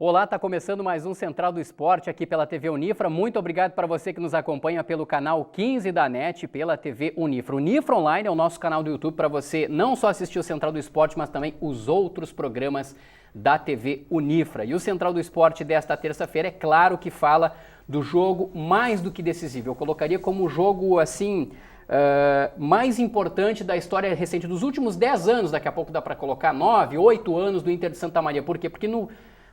Olá, está começando mais um Central do Esporte aqui pela TV Unifra. Muito obrigado para você que nos acompanha pelo canal 15 da NET, pela TV Unifra. Unifra Online é o nosso canal do YouTube para você não só assistir o Central do Esporte, mas também os outros programas da TV Unifra. E o Central do Esporte desta terça-feira, é claro que fala do jogo mais do que decisivo. Eu colocaria como o jogo, assim, mais importante da história recente dos últimos 10 anos. Daqui a pouco dá para colocar 9, 8 anos do Inter de Santa Maria. Por quê? Porque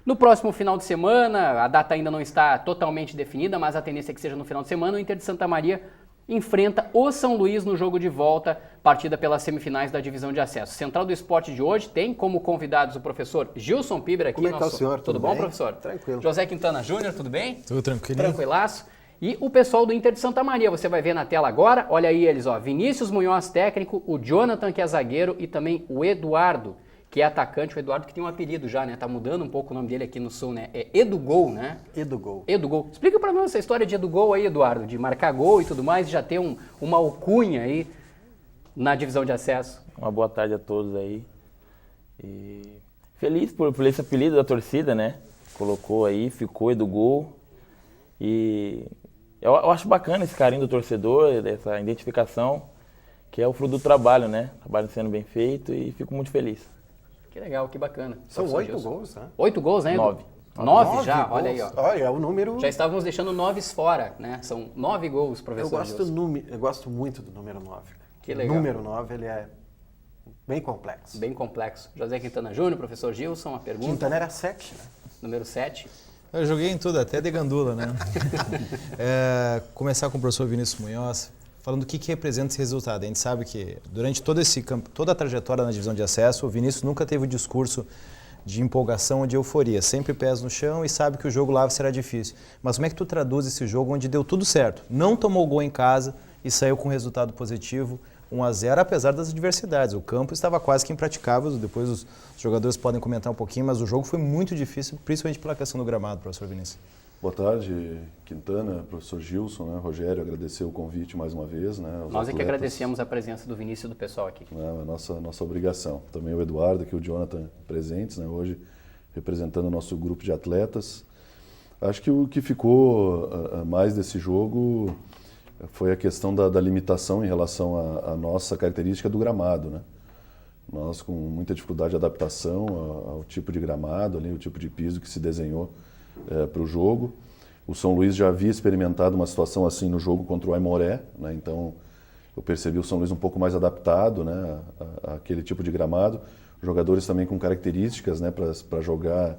no próximo final de semana, a data ainda não está totalmente definida, mas a tendência é que seja no final de semana, o Inter de Santa Maria enfrenta o São Luís no jogo de volta, partida pelas semifinais da divisão de acesso. Central do Esporte de hoje tem como convidados o professor Gilson Piber aqui. Como é que tá o senhor? Tudo bom, professor? Tranquilo. José Quintana Júnior, tudo bem? Tudo tranquilo. Tranquilaço. E o pessoal do Inter de Santa Maria, você vai ver na tela agora, olha aí eles, ó, Vinícius Munhoz, técnico, o Jonathan, que é zagueiro, e também o Eduardo, que é atacante, o Eduardo que tem um apelido já, né? Tá mudando um pouco o nome dele aqui no Sul, né? É Edugol, né? Edugol. Edugol. Explica pra nós essa história de Edugol aí, Eduardo, de marcar gol e tudo mais, já ter uma alcunha aí na divisão de acesso. Uma boa tarde a todos aí. E feliz por esse apelido da torcida, né? Colocou aí, ficou Edugol. E eu acho bacana esse carinho do torcedor, essa identificação, que é o fruto do trabalho, né? Trabalho sendo bem feito e fico muito feliz. Que legal, que bacana. São 8 gols, né? 8 gols, né, Edu? 9. 9 já, gols. olha aí, ó. Olha, é o número... Já estávamos deixando 9 fora, né? São 9 gols, professor. Eu gosto muito do número 9. Que legal. O número 9, ele é bem complexo. Bem complexo. José Quintana Júnior, professor Gilson, a pergunta. Quintana era 7, né? Número 7. Eu joguei em tudo, até de gandula, né? Começar com o professor Vinícius Munhoz, falando o que representa esse resultado. A gente sabe que durante toda a trajetória na divisão de acesso, o Vinícius nunca teve o discurso de empolgação ou de euforia, sempre pés no chão e sabe que o jogo lá será difícil. Mas como é que tu traduz esse jogo onde deu tudo certo? Não tomou gol em casa e saiu com resultado positivo, 1-0, apesar das adversidades. O campo estava quase que impraticável, depois os jogadores podem comentar um pouquinho, mas o jogo foi muito difícil, principalmente pela questão do gramado, professor Vinícius. Boa tarde, Quintana, professor Gilson, né? Rogério, agradecer o convite mais uma vez. Né? Nós é que agradecemos a presença do Vinícius e do pessoal aqui. É a nossa obrigação. Também o Eduardo, aqui o Jonathan presentes, né? Hoje representando o nosso grupo de atletas. Acho que o que ficou mais desse jogo foi a questão da limitação em relação à nossa característica do gramado, né? Nós com muita dificuldade de adaptação ao tipo de gramado, ali, o tipo de piso que se desenhou para o jogo. O São Luís já havia experimentado uma situação assim no jogo contra o Aimoré, né? Então eu percebi o São Luís um pouco mais adaptado, né, àquele tipo de gramado. Jogadores também com características, né, para jogar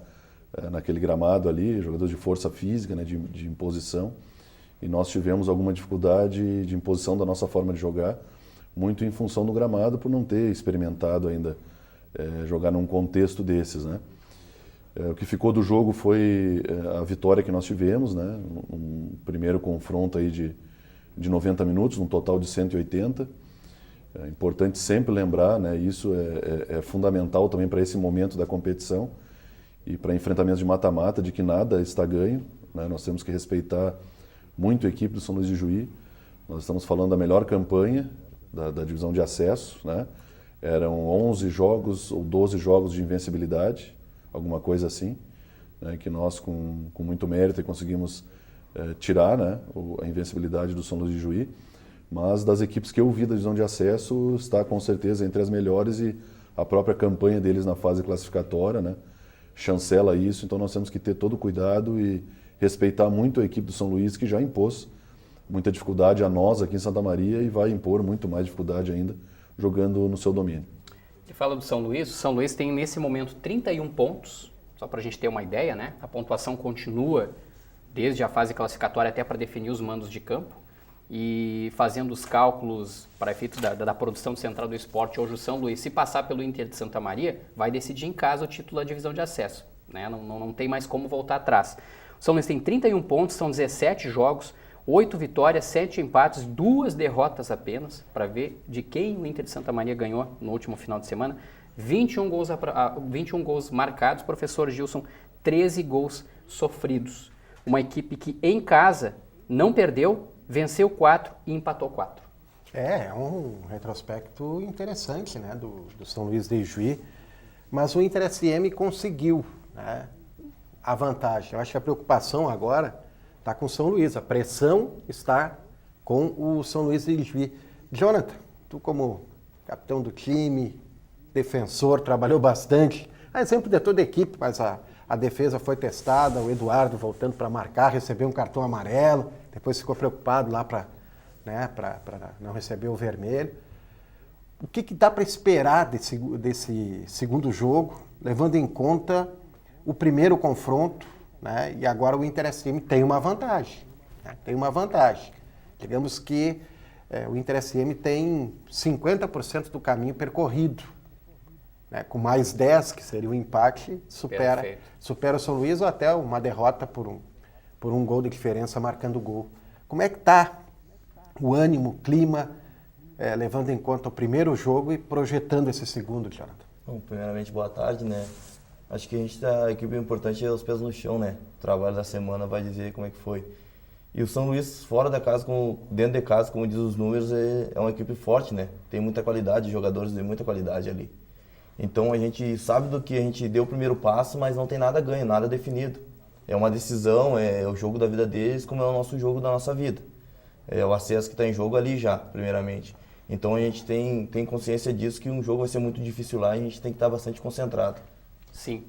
naquele gramado ali, jogadores de força física, né, de imposição. E nós tivemos alguma dificuldade de imposição da nossa forma de jogar, muito em função do gramado, por não ter experimentado ainda jogar num contexto desses, né? O que ficou do jogo foi a vitória que nós tivemos, né? Um primeiro confronto aí de 90 minutos, um total de 180. É importante sempre lembrar, né? Isso é fundamental também para esse momento da competição e para enfrentamentos de mata-mata, de que nada está ganho, né? Nós temos que respeitar muito a equipe do São Luís de Juí. Nós estamos falando da melhor campanha da divisão de acesso, né? Eram 11 jogos ou 12 jogos de invencibilidade, alguma coisa assim, né, que nós com muito mérito conseguimos tirar, né, a invencibilidade do São Luís de Juí, mas das equipes que eu vi da divisão de acesso está com certeza entre as melhores e a própria campanha deles na fase classificatória, né, chancela isso, então nós temos que ter todo o cuidado e respeitar muito a equipe do São Luís, que já impôs muita dificuldade a nós aqui em Santa Maria e vai impor muito mais dificuldade ainda jogando no seu domínio. Você fala do São Luís, o São Luís tem nesse momento 31 pontos, só para a gente ter uma ideia, né? A pontuação continua desde a fase classificatória até para definir os mandos de campo. E fazendo os cálculos para efeitos da produção central do esporte, hoje o São Luís, se passar pelo Inter de Santa Maria, vai decidir em casa o título da divisão de acesso, né? Não tem mais como voltar atrás. O São Luís tem 31 pontos, são 17 jogos, 8 vitórias, 7 empates, 2 derrotas apenas, para ver de quem o Inter de Santa Maria ganhou no último final de semana. 21 gols marcados, professor Gilson, 13 gols sofridos. Uma equipe que em casa não perdeu, venceu 4 e empatou 4. É um retrospecto interessante, né, do São Luís de Juí, mas o Inter SM conseguiu, né, a vantagem. Eu acho que a preocupação agora está com o São Luís. A pressão está com o São Luís de Juí. Jonathan, tu como capitão do time, defensor, trabalhou bastante. A exemplo de toda a equipe, mas a defesa foi testada, o Eduardo voltando para marcar, recebeu um cartão amarelo, depois ficou preocupado lá para não receber o vermelho. O que dá para esperar desse segundo jogo, levando em conta o primeiro confronto, né? E agora o Inter SM tem uma vantagem. Né? Tem uma vantagem. Digamos que o Inter SM tem 50% do caminho percorrido. Né? Com mais 10, que seria o empate, supera o São Luís ou até uma derrota por um gol de diferença marcando gol. Como é que está o ânimo, o clima, levando em conta o primeiro jogo e projetando esse segundo, Jonathan? Bom, primeiramente, boa tarde, né? Acho que a equipe importante é os pés no chão, né? O trabalho da semana vai dizer como é que foi. E o São Luís, fora da casa, dentro de casa, como diz os números, é uma equipe forte, né? Tem muita qualidade, jogadores de muita qualidade ali. Então a gente sabe do que a gente deu o primeiro passo, mas não tem nada ganho, nada definido. É uma decisão, é o jogo da vida deles, como é o nosso jogo da nossa vida. É o acesso que está em jogo ali já, primeiramente. Então a gente tem consciência disso, que um jogo vai ser muito difícil lá e a gente tem que estar bastante concentrado. Sim.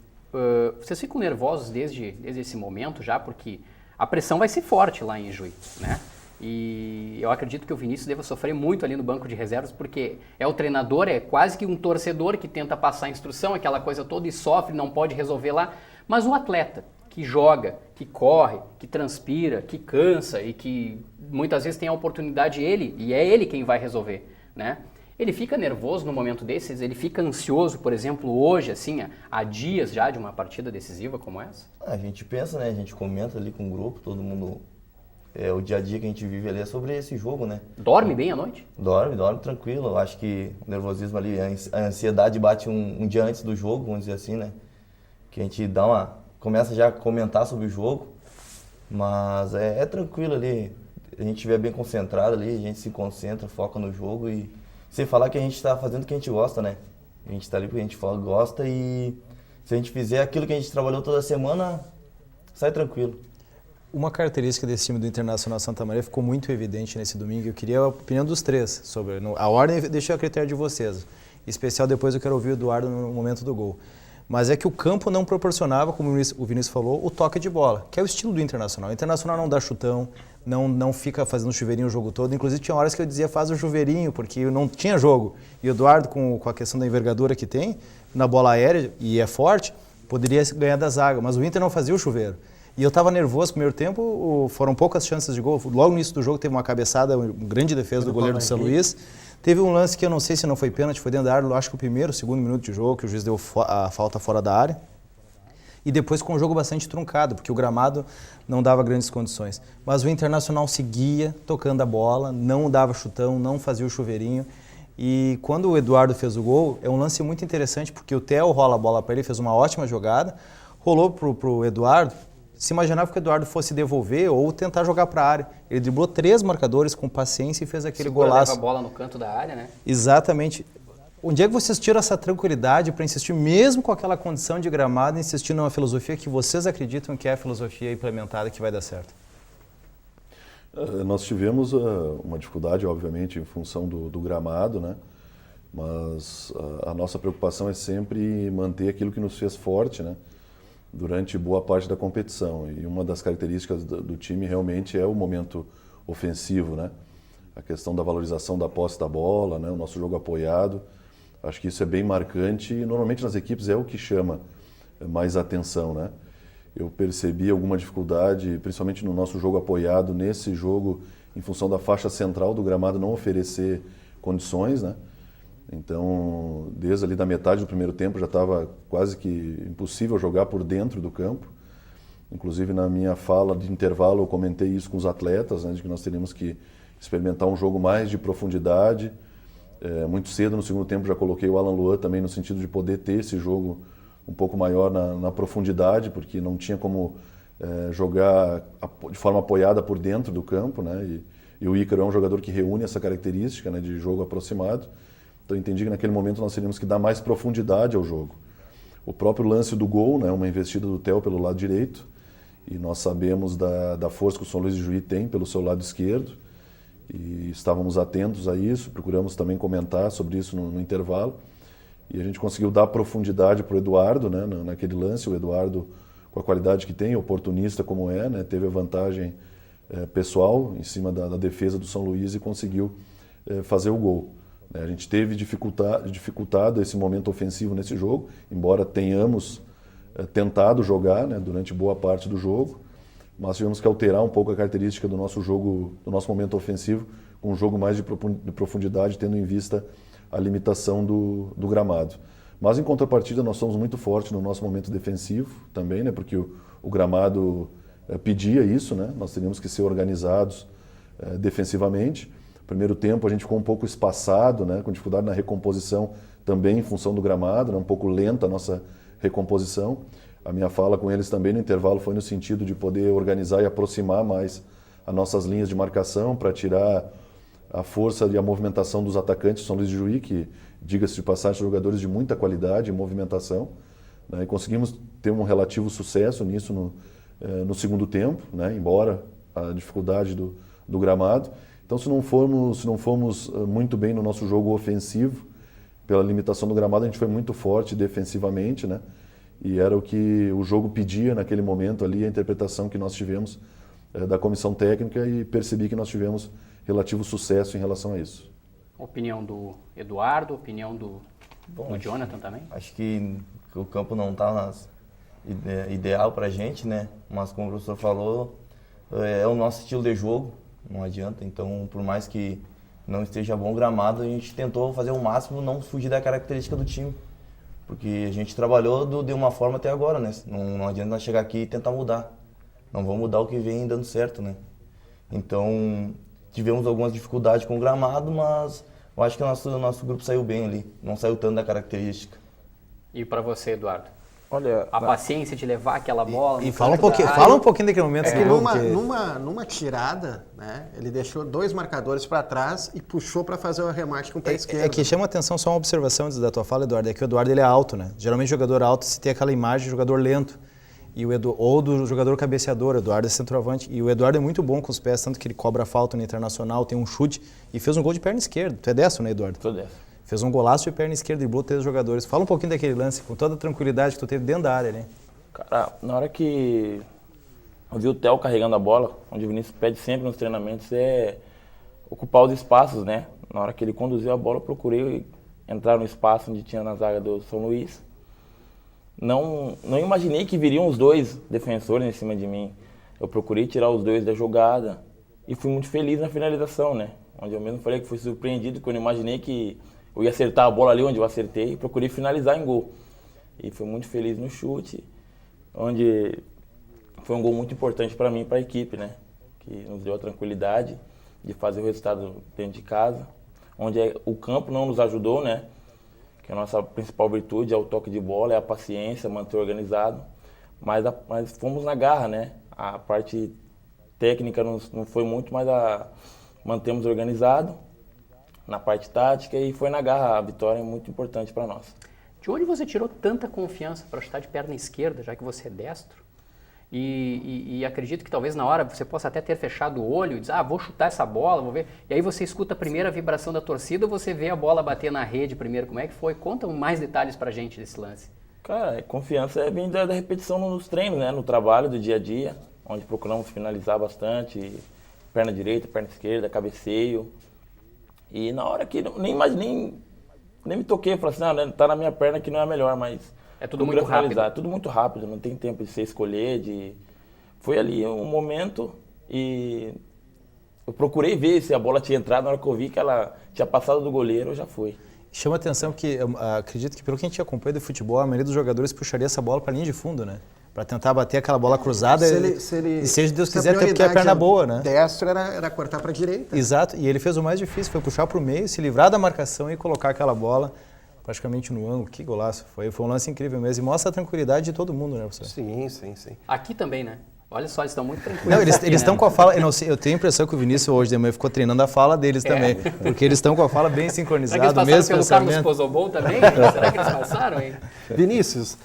Vocês ficam nervosos desde esse momento já, porque a pressão vai ser forte lá em Juí, né? E eu acredito que o Vinícius deva sofrer muito ali no banco de reservas, porque é o treinador, é quase que um torcedor que tenta passar a instrução, aquela coisa toda, e sofre, não pode resolver lá. Mas o atleta que joga, que corre, que transpira, que cansa e que muitas vezes tem a oportunidade e é ele quem vai resolver, né? Ele fica nervoso no momento desses? Ele fica ansioso, por exemplo, hoje, assim, há dias já de uma partida decisiva como essa? A gente pensa, né? A gente comenta ali com o grupo, todo mundo... o dia a dia que a gente vive ali é sobre esse jogo, né? Dorme bem à noite? Dorme tranquilo. Eu acho que o nervosismo ali, a ansiedade bate um dia antes do jogo, vamos dizer assim, né? Que a gente começa já a comentar sobre o jogo, mas é tranquilo ali. A gente estiver bem concentrado ali, a gente se concentra, foca no jogo e sem falar que a gente está fazendo o que a gente gosta, né? A gente está ali porque a gente gosta e se a gente fizer aquilo que a gente trabalhou toda semana, sai tranquilo. Uma característica desse time do Internacional Santa Maria ficou muito evidente nesse domingo. Eu queria a opinião dos três sobre a ordem, deixa a critério de vocês. Em especial depois eu quero ouvir o Eduardo no momento do gol. Mas é que o campo não proporcionava, como o Vinícius falou, o toque de bola, que é o estilo do Internacional. O Internacional não dá chutão, não fica fazendo chuveirinho o jogo todo. Inclusive tinha horas que eu dizia faz o chuveirinho, porque não tinha jogo. E o Eduardo, com a questão da envergadura que tem, na bola aérea, e é forte, poderia ganhar da zaga. Mas o Inter não fazia o chuveiro. E eu estava nervoso no primeiro tempo, foram poucas chances de gol. Logo no início do jogo teve uma cabeçada, uma grande defesa do goleiro do São Luís. Teve um lance que eu não sei se não foi pênalti, foi dentro da área, acho que o segundo minuto de jogo, que o juiz deu a falta fora da área. E depois com um jogo bastante truncado, porque o gramado não dava grandes condições. Mas o Internacional seguia tocando a bola, não dava chutão, não fazia o chuveirinho. E quando o Eduardo fez o gol, é um lance muito interessante, porque o Theo rola a bola para ele, fez uma ótima jogada, rolou pro Eduardo. Se imaginava que o Eduardo fosse devolver ou tentar jogar para a área. Ele driblou 3 marcadores com paciência e fez aquele golaço. Leva a bola no canto da área, né? Exatamente. Onde é que vocês tiram essa tranquilidade para insistir, mesmo com aquela condição de gramado, insistir numa filosofia que vocês acreditam que é a filosofia implementada que vai dar certo? Nós tivemos uma dificuldade, obviamente, em função do gramado, né? Mas a nossa preocupação é sempre manter aquilo que nos fez forte, né? Durante boa parte da competição. E uma das características do time realmente é o momento ofensivo, né? A questão da valorização da posse da bola, né? O nosso jogo apoiado. Acho que isso é bem marcante e normalmente nas equipes é o que chama mais atenção, né? Eu percebi alguma dificuldade, principalmente no nosso jogo apoiado, nesse jogo, em função da faixa central do gramado não oferecer condições, né? Então, desde ali da metade do primeiro tempo já estava quase que impossível jogar por dentro do campo. Inclusive na minha fala de intervalo eu comentei isso com os atletas, né, de que nós teríamos que experimentar um jogo mais de profundidade. Muito cedo no segundo tempo já coloquei o Alan Luan também no sentido de poder ter esse jogo um pouco maior na profundidade, porque não tinha como jogar de forma apoiada por dentro do campo, né? E o Ícaro é um jogador que reúne essa característica, né, de jogo aproximado. Então eu entendi que naquele momento nós teríamos que dar mais profundidade ao jogo. O próprio lance do gol, né, uma investida do Theo pelo lado direito, e nós sabemos da força que o São Luís de Juí tem pelo seu lado esquerdo, e estávamos atentos a isso, procuramos também comentar sobre isso no intervalo, e a gente conseguiu dar profundidade para o Eduardo, né, naquele lance. O Eduardo, com a qualidade que tem, oportunista como é, né, teve a vantagem pessoal em cima da defesa do São Luís e conseguiu fazer o gol. A gente teve dificultado esse momento ofensivo nesse jogo, embora tenhamos tentado jogar, né, durante boa parte do jogo, mas tivemos que alterar um pouco a característica do nosso jogo, do nosso momento ofensivo, com um jogo mais de profundidade, tendo em vista a limitação do gramado. Mas, em contrapartida, nós somos muito fortes no nosso momento defensivo também, né, porque o gramado pedia isso, né, nós teríamos que ser organizados defensivamente. No primeiro tempo a gente ficou um pouco espaçado, né, com dificuldade na recomposição também em função do gramado, né, um pouco lenta a nossa recomposição. A minha fala com eles também no intervalo foi no sentido de poder organizar e aproximar mais as nossas linhas de marcação para tirar a força e a movimentação dos atacantes do São Luís de Juí, que, diga-se de passagem, são jogadores de muita qualidade e movimentação, né, e conseguimos ter um relativo sucesso nisso no segundo tempo, né, embora a dificuldade do gramado. Então, se não formos muito bem no nosso jogo ofensivo, pela limitação do gramado, a gente foi muito forte defensivamente, né? E era o que o jogo pedia naquele momento ali, a interpretação que nós tivemos da comissão técnica, e percebi que nós tivemos relativo sucesso em relação a isso. Opinião do Eduardo, opinião do Jonathan também? Acho que o campo não está ideal para a gente, né? Mas como o professor falou, é o nosso estilo de jogo, não adianta. Então, por mais que não esteja bom o gramado, a gente tentou fazer o máximo, não fugir da característica do time. Porque a gente trabalhou de uma forma até agora, né? Não adianta nós chegar aqui e tentar mudar. Não vamos mudar o que vem dando certo, né? Então, tivemos algumas dificuldades com o gramado, mas eu acho que o nosso grupo saiu bem ali. Não saiu tanto da característica. E para você, Eduardo? Olha, A paciência de levar aquela bola... E fala um pouquinho daquele momento. É que numa tirada, né, ele deixou 2 marcadores para trás e puxou para fazer o arremate com o pé esquerdo. É que chama atenção só uma observação antes da tua fala, Eduardo, é que o Eduardo ele é alto, né? Geralmente jogador alto se tem aquela imagem de jogador lento, ou do jogador cabeceador. O Eduardo é centroavante, e o Eduardo é muito bom com os pés, tanto que ele cobra a falta no Internacional, tem um chute e fez um gol de perna esquerda. Tu é dessa, né, Eduardo? Tô dessa. Fez um golaço de perna esquerda, driblou 3 jogadores. Fala um pouquinho daquele lance, com toda a tranquilidade que tu teve dentro da área, né? Cara, na hora que eu vi o Theo carregando a bola, onde o Vinícius pede sempre nos treinamentos, é ocupar os espaços, né? Na hora que ele conduziu a bola, eu procurei entrar no espaço onde tinha na zaga do São Luís. Não imaginei que viriam os 2 defensores em cima de mim. Eu procurei tirar os 2 da jogada e fui muito feliz na finalização, né? Onde eu mesmo falei que fui surpreendido, quando eu imaginei que eu ia acertar a bola ali onde eu acertei, e procurei finalizar em gol. E fui muito feliz no chute, onde foi um gol muito importante para mim e para a equipe, né? Que nos deu a tranquilidade de fazer o resultado dentro de casa, onde o campo não nos ajudou, né? Que a nossa principal virtude é o toque de bola, é a paciência, manter organizado, mas fomos na garra, né? A parte técnica não foi muito, mas mantemos organizado na parte tática e foi na garra. A vitória é muito importante para nós. De onde você tirou tanta confiança para chutar de perna esquerda, já que você é destro? E acredito que talvez na hora você possa até ter fechado o olho e dizer, vou chutar essa bola, vou ver. E aí você escuta a primeira vibração da torcida ou você vê a bola bater na rede primeiro? Como é que foi? Conta mais detalhes pra gente desse lance. Cara, confiança vem da repetição nos treinos, né? No trabalho do dia a dia, onde procuramos finalizar bastante, perna direita, perna esquerda, cabeceio. E na hora que nem me toquei, falei assim, tá na minha perna que não é a melhor, mas... É tudo muito rápido. É tudo muito rápido, não tem tempo de você escolher, Foi ali um momento e eu procurei ver se a bola tinha entrado, na hora que eu vi que ela tinha passado do goleiro, já foi. Chama atenção que, acredito que pelo que a gente acompanha do futebol, a maioria dos jogadores puxaria essa bola para a linha de fundo, né? Para tentar bater aquela bola cruzada e seja Deus quiser, até porque a perna boa, né? Destro era cortar para a direita. Exato, e ele fez o mais difícil, foi puxar para o meio, se livrar da marcação e colocar aquela bola praticamente no ângulo. Que golaço, foi um lance incrível mesmo e mostra a tranquilidade de todo mundo, né, professor? Sim. Aqui também, né? Olha só, eles estão muito tranquilos. Não, eles estão com a fala, eu tenho a impressão que o Vinícius hoje de manhã ficou treinando a fala deles também, porque eles estão com a fala bem sincronizada, Será que eles passaram mesmo pelo pensamento. Carlos Pozobol também? Será que eles passaram, hein? Vinícius,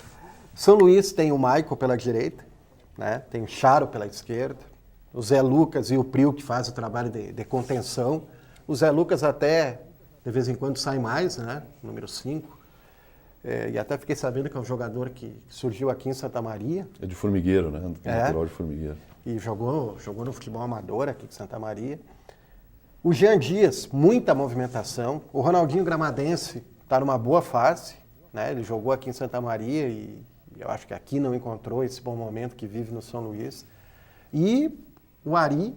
São Luís tem o Maico pela direita, né? Tem o Charo pela esquerda, o Zé Lucas e o Prio que fazem o trabalho de contenção. O Zé Lucas até, de vez em quando, sai mais, né? Número 5. E até fiquei sabendo que é um jogador que surgiu aqui em Santa Maria. É de Formigueiro, né? Natural de Formigueiro. E jogou no futebol amador aqui em Santa Maria. O Jean Dias, muita movimentação. O Ronaldinho Gramadense está numa boa fase, né? Ele jogou aqui em Santa Maria e eu acho que aqui não encontrou esse bom momento que vive no São Luís. E o Ari,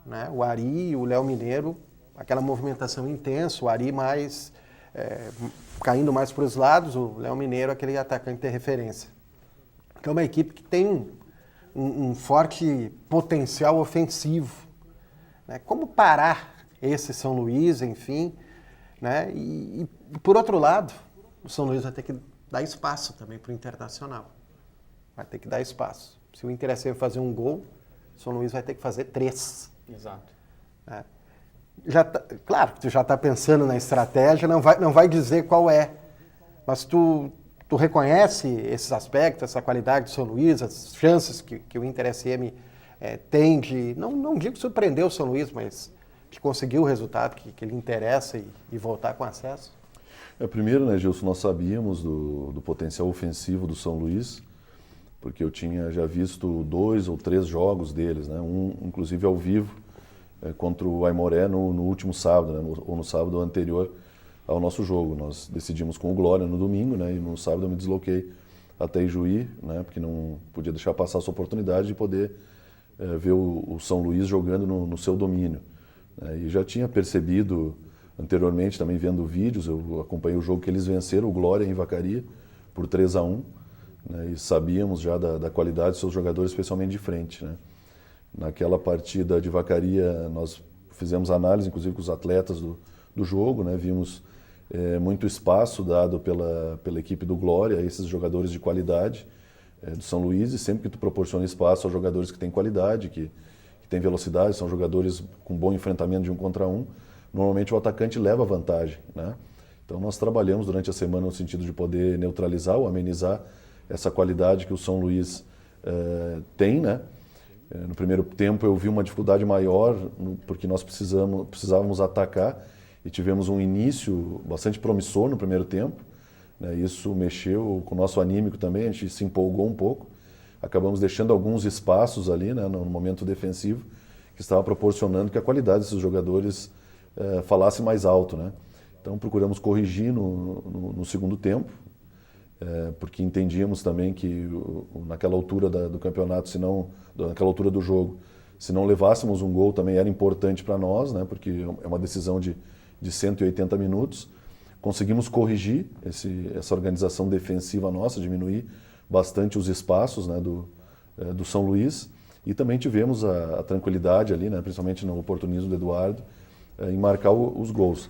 né? O Ari e o Léo Mineiro, aquela movimentação intensa, o Ari mais caindo mais para os lados, o Léo Mineiro aquele atacante de referência. Então é uma equipe que tem um forte potencial ofensivo, né? Como parar esse São Luís, enfim, né? E por outro lado, o São Luís vai ter que dar espaço também para o Internacional. Vai ter que dar espaço. Se o Inter fazer um gol, o São Luís vai ter que fazer 3. Exato. Né? Claro que tu já está pensando na estratégia, não vai dizer qual é, mas tu reconhece esses aspectos, essa qualidade do São Luís, as chances que o Inter SM tem de, não digo surpreender o São Luís, mas de conseguir o resultado que lhe interessa e voltar com acesso? Primeiro, né, Gilson, nós sabíamos do potencial ofensivo do São Luís, porque eu tinha já visto 2 ou 3 jogos deles, né, um inclusive ao vivo, contra o Aimoré no último sábado, né, ou no sábado anterior ao nosso jogo. Nós decidimos com o Glória no domingo, né, e no sábado eu me desloquei até Ijuí, né, porque não podia deixar passar essa oportunidade de poder ver o São Luís jogando no seu domínio. E já tinha percebido anteriormente, também vendo vídeos, eu acompanhei o jogo que eles venceram, o Glória em Vacaria, por 3-1, né, e sabíamos já da qualidade dos seus jogadores, especialmente de frente, né. Naquela partida de Vacaria, nós fizemos análise, inclusive, com os atletas do jogo, né? Vimos muito espaço dado pela equipe do Glória, a esses jogadores de qualidade do São Luís, e sempre que tu proporciona espaço aos jogadores que têm qualidade, que têm velocidade, são jogadores com bom enfrentamento de 1 contra 1, normalmente o atacante leva vantagem, né? Então nós trabalhamos durante a semana no sentido de poder neutralizar ou amenizar essa qualidade que o São Luís tem, né? No primeiro tempo eu vi uma dificuldade maior, porque nós precisávamos atacar e tivemos um início bastante promissor no primeiro tempo, né? Isso mexeu com o nosso anímico também, a gente se empolgou um pouco, acabamos deixando alguns espaços ali, né, no momento defensivo, que estava proporcionando que a qualidade desses jogadores falasse mais alto, né? Então procuramos corrigir no segundo tempo, porque entendíamos também que naquela altura do campeonato, naquela altura do jogo, se não levássemos um gol também era importante para nós, né, porque é uma decisão de 180 minutos. Conseguimos corrigir essa organização defensiva nossa, diminuir bastante os espaços, né, do São Luís, e também tivemos a tranquilidade ali, né, principalmente no oportunismo do Eduardo, em marcar os gols.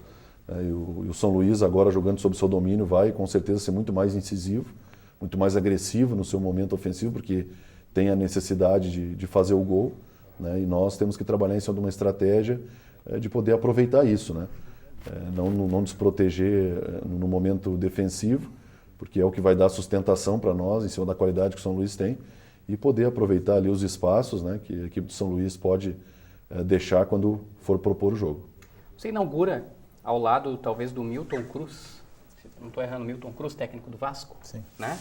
E o São Luís agora jogando sob seu domínio vai com certeza ser muito mais incisivo, muito mais agressivo no seu momento ofensivo, porque tem a necessidade de fazer o gol, né? E nós temos que trabalhar em cima de uma estratégia de poder aproveitar isso, né? Não desproteger no momento defensivo, porque é o que vai dar sustentação para nós em cima da qualidade que o São Luís tem, e poder aproveitar ali os espaços, né, que a equipe do São Luís pode deixar quando for propor o jogo. Você inaugura ao lado, talvez, do Milton Cruz, se não estou errando, Milton Cruz, técnico do Vasco, Sim. Né?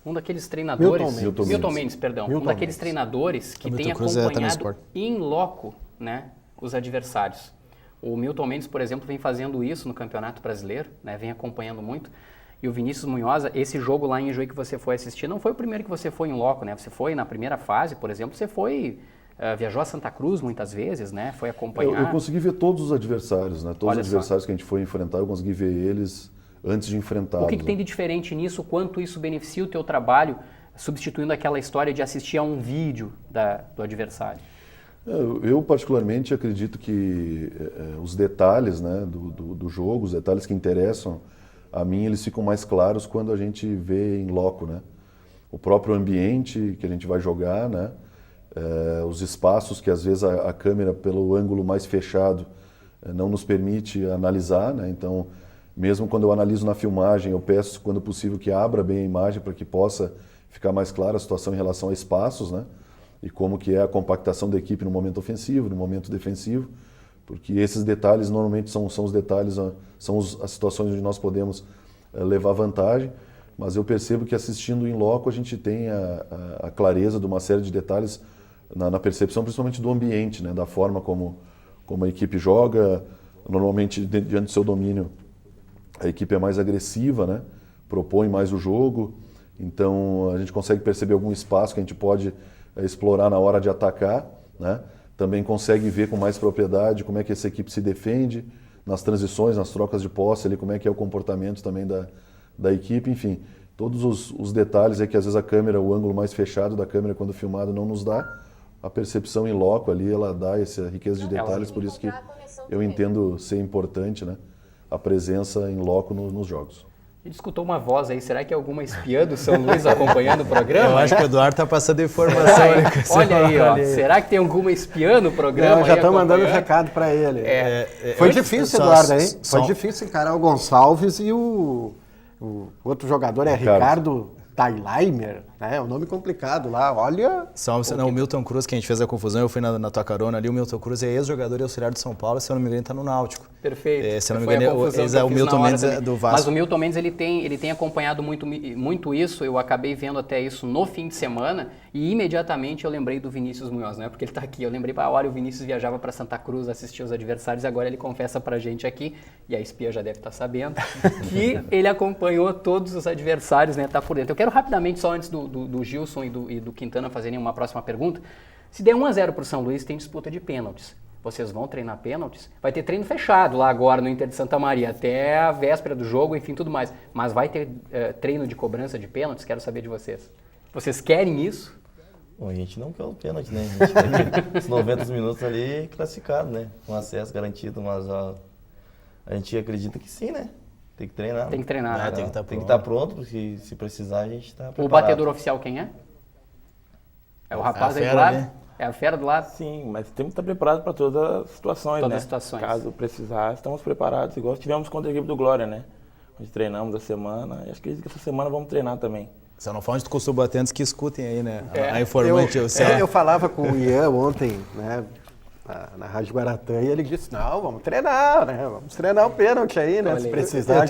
Um daqueles treinadores... Milton Mendes, perdão. Um daqueles treinadores que tem acompanhado in loco, né, os adversários. O Milton Mendes, por exemplo, vem fazendo isso no Campeonato Brasileiro, né, vem acompanhando muito. E o Vinícius Munhoz, esse jogo lá em Ijuí que você foi assistir, não foi o primeiro que você foi in loco, né? Você foi na primeira fase, por exemplo, você foi... viajou a Santa Cruz muitas vezes, né? Foi acompanhar. Eu consegui ver todos os adversários, né? Todos os adversários que a gente foi enfrentar, eu consegui ver eles antes de enfrentá-los. O que tem de diferente nisso? Quanto isso beneficia o teu trabalho, substituindo aquela história de assistir a um vídeo do adversário? Eu particularmente acredito que os detalhes, né, do jogo, os detalhes que interessam a mim, eles ficam mais claros quando a gente vê em loco, né? O próprio ambiente que a gente vai jogar, né? Os espaços que às vezes a câmera, pelo ângulo mais fechado, não nos permite analisar, né? Então, mesmo quando eu analiso na filmagem, eu peço, quando possível, que abra bem a imagem para que possa ficar mais clara a situação em relação a espaços, né? E como que é a compactação da equipe no momento ofensivo, no momento defensivo, porque esses detalhes normalmente são os detalhes, são as situações onde nós podemos levar vantagem, mas eu percebo que assistindo em loco a gente tem a clareza de uma série de detalhes na percepção, principalmente do ambiente, né? Da forma como a equipe joga, normalmente diante do seu domínio a equipe é mais agressiva, né? Propõe mais o jogo, então a gente consegue perceber algum espaço que a gente pode explorar na hora de atacar, né? Também consegue ver com mais propriedade como é que essa equipe se defende nas transições, nas trocas de posse, ali, como é que é o comportamento também da equipe, enfim, todos os detalhes é que às vezes a câmera, o ângulo mais fechado da câmera quando filmado não nos dá, a percepção em loco ali, ela dá essa riqueza de detalhes, por isso que eu entendo ser importante, né, a presença em loco nos jogos. A gente escutou uma voz aí, será que é alguma espiã do São Luís acompanhando o programa? Eu acho que o Eduardo está passando informação. Olha aí, ó. Será que tem alguma espiã no programa? Já estão mandando recado para ele. Foi difícil, Eduardo, hein? Foi difícil encarar o Gonçalves e o outro jogador é Ricardo Tailheimer, né? É um nome complicado lá, olha... O Milton Cruz, que a gente fez a confusão, eu fui na tua carona ali, o Milton Cruz é ex-jogador e auxiliar de São Paulo, se eu não me engano, está no Náutico. Perfeito. Se eu não me engano, o Milton Mendes é do Vasco. Mas o Milton Mendes, ele tem acompanhado muito isso, eu acabei vendo até isso no fim de semana, e imediatamente eu lembrei do Vinícius Munhoz, né? Porque ele está aqui, eu lembrei, olha, o Vinícius viajava para Santa Cruz, assistia os adversários, e agora ele confessa pra gente aqui, e a espia já deve estar sabendo, que ele acompanhou todos os adversários, né? Tá por dentro. Eu quero rapidamente, só antes do Gilson e do Quintana fazerem uma próxima pergunta, se der 1-0 pro São Luís, tem disputa de pênaltis. Vocês vão treinar pênaltis? Vai ter treino fechado lá agora no Inter de Santa Maria, até a véspera do jogo, enfim, tudo mais. Mas vai ter treino de cobrança de pênaltis? Quero saber de vocês. Vocês querem isso? Bom, a gente não quer o pênalti, né? A gente quer os 90 minutos ali classificado, né? Com acesso garantido, mas a gente acredita que sim, né? Tem que treinar. Tem que treinar, né? Tem que estar pronto, porque se precisar a gente está preparado. O batedor oficial quem é? É o rapaz aí do lado? Né? É a fera do lado? Sim, mas temos que estar preparado para todas as situações, todas né? As situações. Caso precisar, estamos preparados. Igual tivemos contra a equipe do Glória, né? Onde treinamos a semana. E acho que essa semana vamos treinar também. Só não fala de combatentes que escutem aí, né? A informante. Eu falava com o Ian ontem, né? Na Rádio Guaratã, e ele disse, não, vamos treinar, né? Vamos treinar o pênalti aí, né? Se precisar. Eu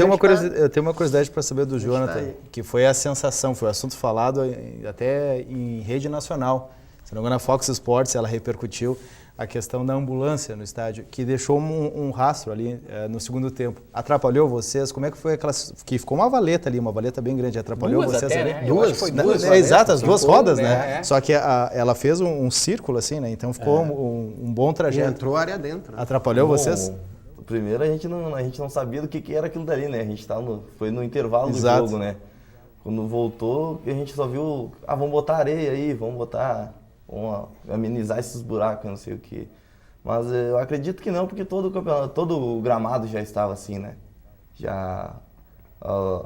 tenho uma curiosidade para saber do Jonathan, que foi a sensação, foi o assunto falado até em rede nacional. Se não me engano, a Fox Sports, ela repercutiu a questão da ambulância no estádio, que deixou um rastro ali no segundo tempo. Atrapalhou vocês? Como é que foi aquela... Que ficou uma valeta ali, uma valeta bem grande. Atrapalhou duas vocês até, ali? Né? Duas? Foi duas exato, as duas rodas, né? É. Só que ela fez um círculo assim, né? Então ficou um bom trajeto. E entrou área dentro. Né? Atrapalhou vocês? Primeiro a gente não sabia do que era aquilo dali, né? A gente foi no intervalo Exato. do jogo, né? Quando voltou, a gente só viu, vamos botar areia aí, vamos amenizar esses buracos, não sei o que. Mas eu acredito que não, porque todo o gramado já estava assim, né?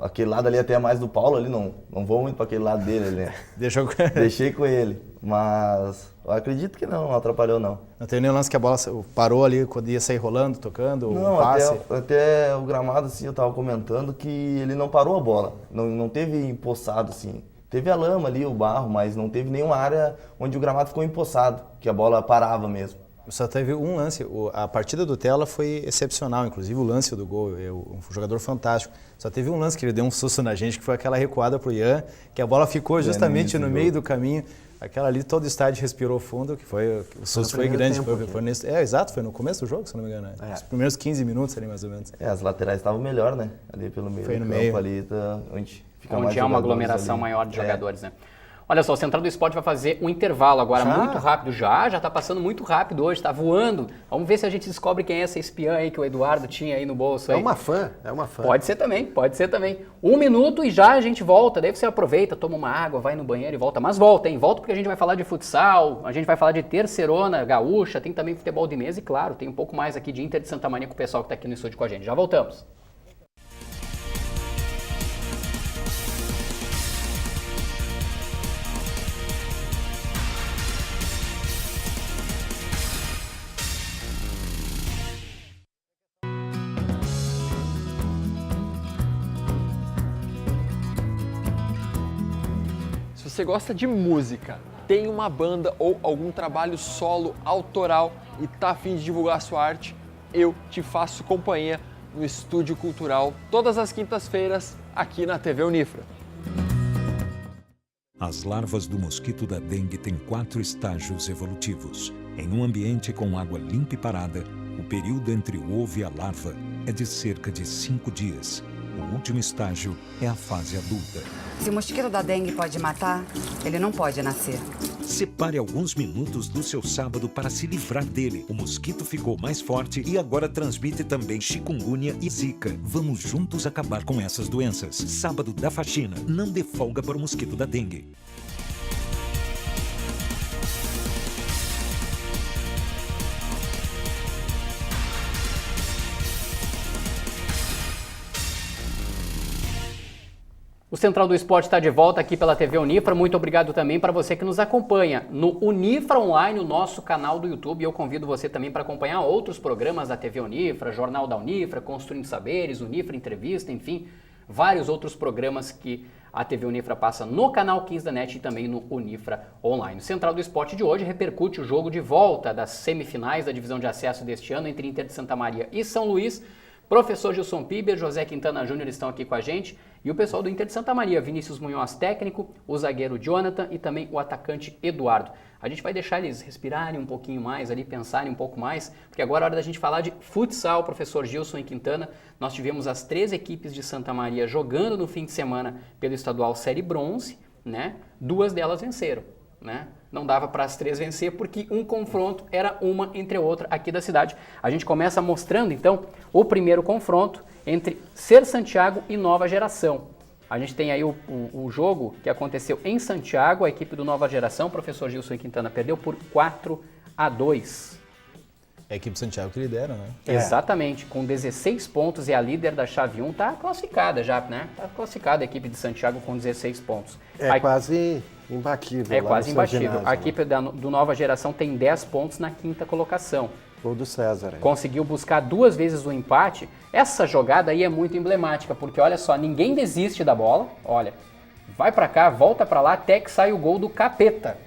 Aquele lado ali até mais do Paulo, ali não vou muito para aquele lado dele, né? Deixei com ele, mas eu acredito que não atrapalhou não. Não teve nenhum lance que a bola parou ali quando ia sair rolando, tocando, não, um passe? Até o gramado, assim, eu estava comentando que ele não parou a bola, não teve empoçado, assim. Teve a lama ali, o barro, mas não teve nenhuma área onde o gramado ficou empoçado, que a bola parava mesmo. Só teve um lance, a partida do Tela foi excepcional, inclusive o lance do gol, um jogador fantástico. Só teve um lance que ele deu um susto na gente, que foi aquela recuada pro Ian, que a bola ficou justamente no meio do caminho. Aquela ali, todo o estádio respirou fundo, que foi, o susto foi grande. Exato, foi no começo do jogo, se não me engano. Os primeiros 15 minutos ali, mais ou menos. As laterais estavam melhor, né? Ali pelo meio do campo, ali, onde fica mais há uma aglomeração ali. Maior de jogadores, né? Olha só, o Central do Esporte vai fazer um intervalo agora muito rápido. Já está passando muito rápido hoje, está voando. Vamos ver se a gente descobre quem é essa espiã aí que o Eduardo tinha aí no bolso. Aí. É uma fã. Pode ser também. 1 minuto e já a gente volta. Daí você aproveita, toma uma água, vai no banheiro e volta. Mas volta, hein? Volta porque a gente vai falar de futsal, a gente vai falar de terceirona, gaúcha, tem também futebol de mesa e, claro, tem um pouco mais aqui de Inter de Santa Maria com o pessoal que está aqui no estúdio com a gente. Já voltamos. Se você gosta de música, tem uma banda ou algum trabalho solo autoral e tá a fim de divulgar a sua arte, eu te faço companhia no Estúdio Cultural todas as quintas-feiras aqui na TV Unifra. As larvas do mosquito da dengue têm 4 estágios evolutivos. Em um ambiente com água limpa e parada, o período entre o ovo e a larva é de cerca de 5 dias. O último estágio é a fase adulta. Se o mosquito da dengue pode matar, ele não pode nascer. Separe alguns minutos do seu sábado para se livrar dele. O mosquito ficou mais forte e agora transmite também chikungunya e zika. Vamos juntos acabar com essas doenças. Sábado da faxina. Não dê folga para o mosquito da dengue. O Central do Esporte está de volta aqui pela TV Unifra. Muito obrigado também para você que nos acompanha no Unifra Online, o nosso canal do YouTube. Eu convido você também para acompanhar outros programas da TV Unifra, Jornal da Unifra, Construindo Saberes, Unifra Entrevista, enfim, vários outros programas que a TV Unifra passa no canal 15 da NET e também no Unifra Online. O Central do Esporte de hoje repercute o jogo de volta das semifinais da divisão de acesso deste ano entre Inter de Santa Maria e São Luís. Professor Gilson Piber, José Quintana Júnior estão aqui com a gente e o pessoal do Inter de Santa Maria, Vinícius Munhoz técnico, o zagueiro Jonathan e também o atacante Eduardo. A gente vai deixar eles respirarem um pouquinho mais ali, pensarem um pouco mais, porque agora é hora da gente falar de futsal, professor Gilson e Quintana. Nós tivemos as 3 equipes de Santa Maria jogando no fim de semana pelo estadual Série Bronze, né? 2 delas venceram, né? Não dava para as 3 vencer porque um confronto era uma entre a outra aqui da cidade. A gente começa mostrando então o primeiro confronto entre Ser Santiago e Nova Geração. A gente tem aí o jogo que aconteceu em Santiago, a equipe do Nova Geração, o professor Gilson e Quintana, perdeu por 4-2. É a equipe de Santiago que lidera, né? Exatamente, com 16 pontos e a líder da chave 1 está classificada já, né? Está classificada a equipe de Santiago com 16 pontos. Quase imbatível. É quase imbatível. Ginásio, a equipe do Nova Geração tem 10 pontos na 5ª colocação. Gol do César. Conseguiu buscar 2 vezes o empate. Essa jogada aí é muito emblemática, porque olha só, ninguém desiste da bola. Olha, vai pra cá, volta pra lá, até que sai o gol do Capeta.